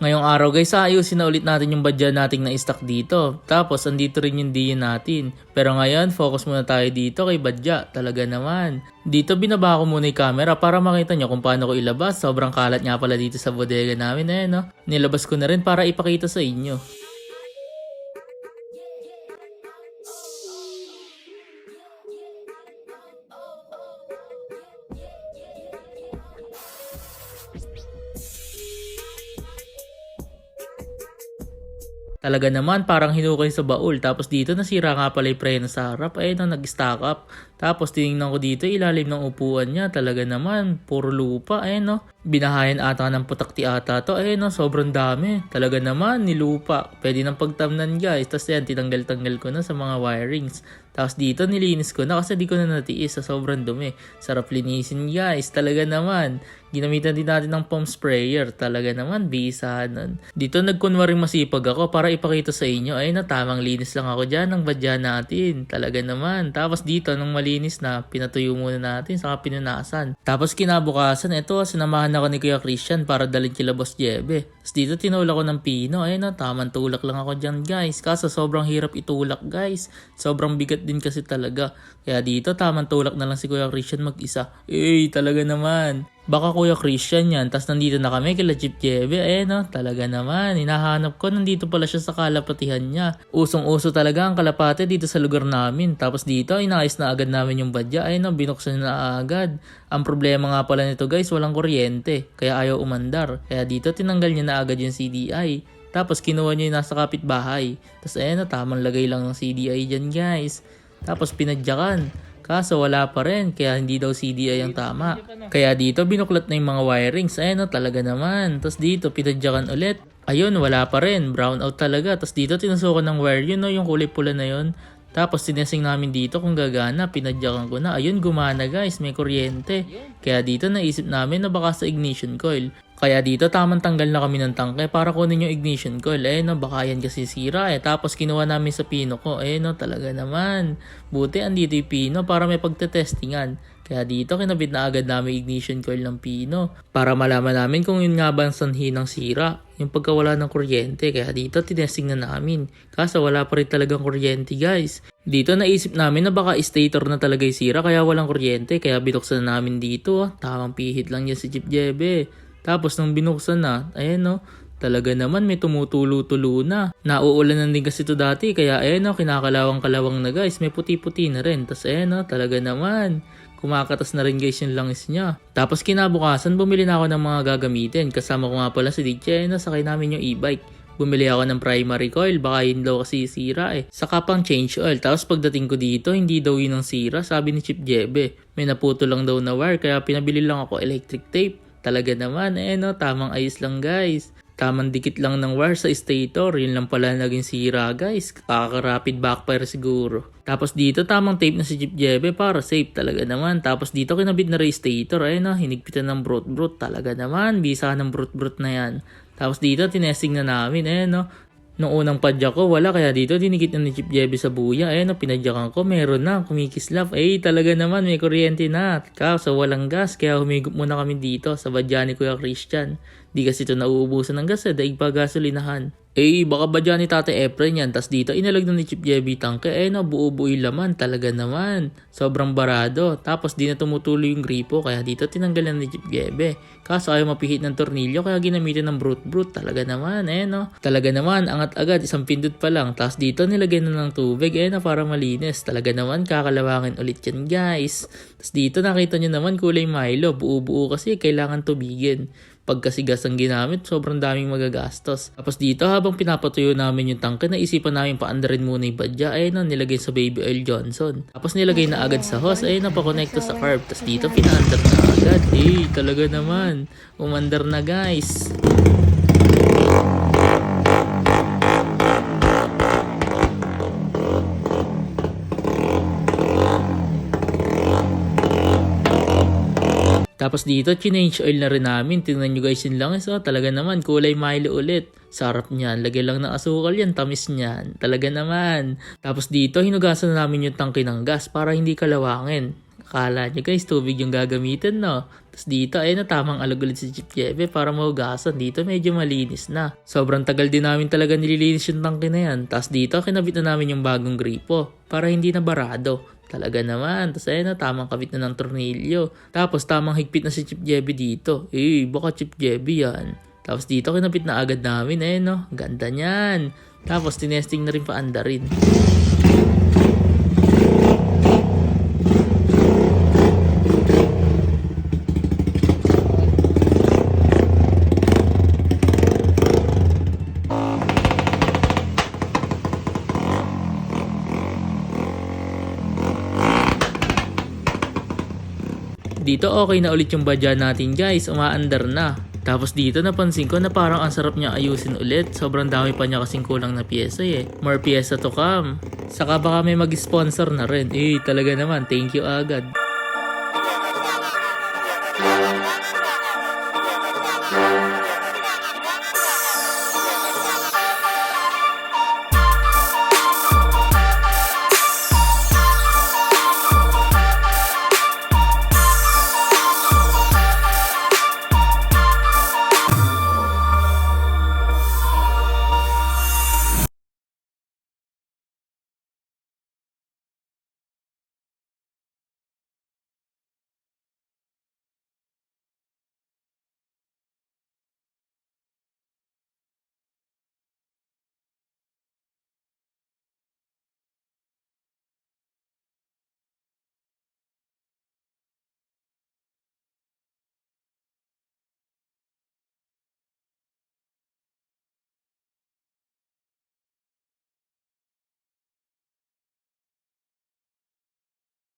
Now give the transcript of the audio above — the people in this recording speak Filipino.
Ngayong araw guys, ayusin na ulit natin yung badya nating na-stock dito. Tapos andito rin yung diyan natin. Pero ngayon, focus muna tayo dito kay badya. Talaga naman. Dito binaba ko muna yung camera para makita nyo kung paano ko ilabas. Sobrang kalat nga pala dito sa bodega namin no. Nilabas ko na rin para ipakita sa inyo. Talaga naman parang hinukay sa baul. Tapos dito nasira nga pala yung preno sa harap. Ayun na nag-stack up. Tapos tinignan ko dito ilalim ng upuan niya. Talaga naman puro lupa. Ayun no. Binahayan ata ng putakti ata to. Ayun no, sobrang dami. Talaga naman nilupa. Pwede nang pagtamnan guys. Tapos yan tinanggal-tanggal ko na sa mga wirings. Tapos dito nilinis ko na kasi di ko na natiis sa sobrang dumi. Sarap linisin guys. Talaga naman. Ginamitan din natin ng foam sprayer. Talaga naman, bisa nun. Dito nagkunwaring masipag ako para ipakita sa inyo. Ay na tamang linis lang ako dyan ng badya natin. Talaga naman. Tapos dito nung malinis na, pinatuyo muna natin saka pinunasan. Tapos kinabukasan, ito sinamahan ako ni Kuya Christian para dalhin kila Boss Jebe. Tapos dito tinulak ko ng pino. Ay na, tamang tulak lang ako dyan guys. Kaso sobrang hirap itulak guys. Sobrang bigat din kasi talaga. Kaya dito tamang tulak na lang si Kuya Christian mag-isa. Talaga naman. Baka Kuya Christian yan, tas nandito na kami kila Jeep Jebe, no, talaga naman, hinahanap ko, nandito pala siya sa kalapatihan niya. Usong-uso talaga ang kalapate dito sa lugar namin, tapos dito, inayos na agad namin yung badya, no, binuksan na agad. Ang problema nga pala nito guys, walang kuryente, kaya ayaw umandar, kaya dito tinanggal niya na agad yung CDI. Tapos kinuha niya yung nasa kapitbahay, tapos no, tamang lagay lang ng CDI dyan guys. Tapos pinadyakan. Kaso wala pa rin, kaya hindi daw CDI ang tama. Kaya dito binuklat na yung mga wirings, no, talaga naman. Tapos dito pinadyakan ulit. Ayun, wala pa rin, brown out talaga. Tapos dito tinusukan ng wire yun, no, yung kulay pula na yun. Tapos sinesing namin dito kung gagana, pinadyakan ko na. Ayun, gumana guys, may kuryente. Kaya dito naisip namin na baka sa ignition coil. Kaya dito tamang tanggal na kami ng tangke para kunin yung ignition coil. No, baka yan kasi sira Tapos kinuha namin sa pino ko. No, talaga naman. Buti andito yung pino para may pagtetestingan. Kaya dito kinabit na agad namin ignition coil ng pino. Para malaman namin kung yun nga ba ang sanhi ng sira. Yung pagkawala ng kuryente. Kaya dito tinesting na namin. Kaso wala pa rin talagang kuryente guys. Dito naisip namin na baka stator na talaga yung sira kaya walang kuryente. Kaya binuksan na namin dito. Tamang pihit lang yan si Jeep Jebe. Tapos nung binuksan na, no, talaga naman may tumutulo-tulo na. Nauulanan din kasi ito dati, kaya no, kinakalawang-kalawang na guys, may puti-puti na rin. Tapos no, talaga naman, kumakatas na rin guys yung langis niya. Tapos kinabukasan, bumili na ako ng mga gagamitin. Kasama ko nga pala si DJ, sakay namin yung e-bike. Bumili ako ng primary coil, baka yun daw kasi sira Saka pang change oil. Tapos pagdating ko dito, hindi daw yun ang sira, sabi ni Chip Jebe. May naputo lang daw na wire, kaya pinabili lang ako electric tape. Talaga naman, no, tamang ayos lang guys. Tamang dikit lang ng wire sa stator, yun lang pala naging sira guys. Kaka-rapid backfire siguro. Tapos dito tamang tape na si Jeep Jebe para safe talaga naman. Tapos dito kinabit na rin stator, no, hinigpitan ng brute-brute. Talaga naman, bisa ng brute-brute na yan. Tapos dito tinesting na namin, no. Nung unang padyak ko, wala, kaya dito dinikit na ni Jeep Jebe sa buya. No, pinadyakan ko, meron na, kumikislap. Talaga naman, may kuryente na. Kaso walang gas, kaya humigop muna kami dito sa badya ni Kuya Christian. Di kasi ito nauubusan ng gas, daig pa gasolinahan. Baka badya ni Tate Efren yan. Tas dito, inalag na ni Jeep Jebe tangke. No, buo-buoy laman, talaga naman. Sobrang barado. Tapos di na tumutuloy yung gripo, kaya dito tinanggalan ni Jeep Jebe. Kaso ayaw mapihit ng tornilyo, kaya ginamitan ng brute-brute. Talaga naman, no. Talaga naman, angat agad, isang pindot pa lang. Tapos dito nilagay na ng tubig, no, para malinis. Talaga naman, kakalawangin ulit yan guys. Tapos dito nakita nyo naman kulay Milo. Buo-buo kasi, kailangan tubigin. Pagkasigas ang ginamit, sobrang daming magagastos. Tapos dito habang pinapatuyo namin yung tangke, naisipan namin paandarin muna yung badya, no, nilagay sa baby oil Johnson. Tapos nilagay na agad sa hose, napakonekto sa carb. Tapos dito pinaandar na agad. Talaga naman, umandar na guys. Tapos dito, change oil na rin namin. Tingnan nyo guys yung langis. Talaga naman, kulay Milo ulit. Sarap niyan. Lagay lang ng asukal yan. Tamis niyan. Talaga naman. Tapos dito, hinugasan na namin yung tangke ng gas para hindi kalawangin. Akala nyo guys, tubig yung gagamitin, no? Tapos dito, ayun na, tamang alog ulit si Chip Jebe para mahugasan. Dito medyo malinis na. Sobrang tagal din namin talaga nililinis yung tangke na yan. Tapos dito, kinabit na namin yung bagong gripo para hindi na barado. Talaga naman. Tapos ayun na, tamang kabit na ng tornilyo. Tapos tamang higpit na si Chip Jebe dito. Baka Chip Jebe yan. Tapos dito, kinabit na agad namin, no? Ganda niyan. Tapos tinesting na rin paanda rin. Dito okay na ulit yung badya natin guys, umaandar na. Tapos dito napansin ko na parang ang sarap niya ayusin ulit. Sobrang dami pa niya kasing kulang na pyesa eh. More pyesa to come. Saka baka may mag-sponsor na rin. Talaga naman, thank you agad.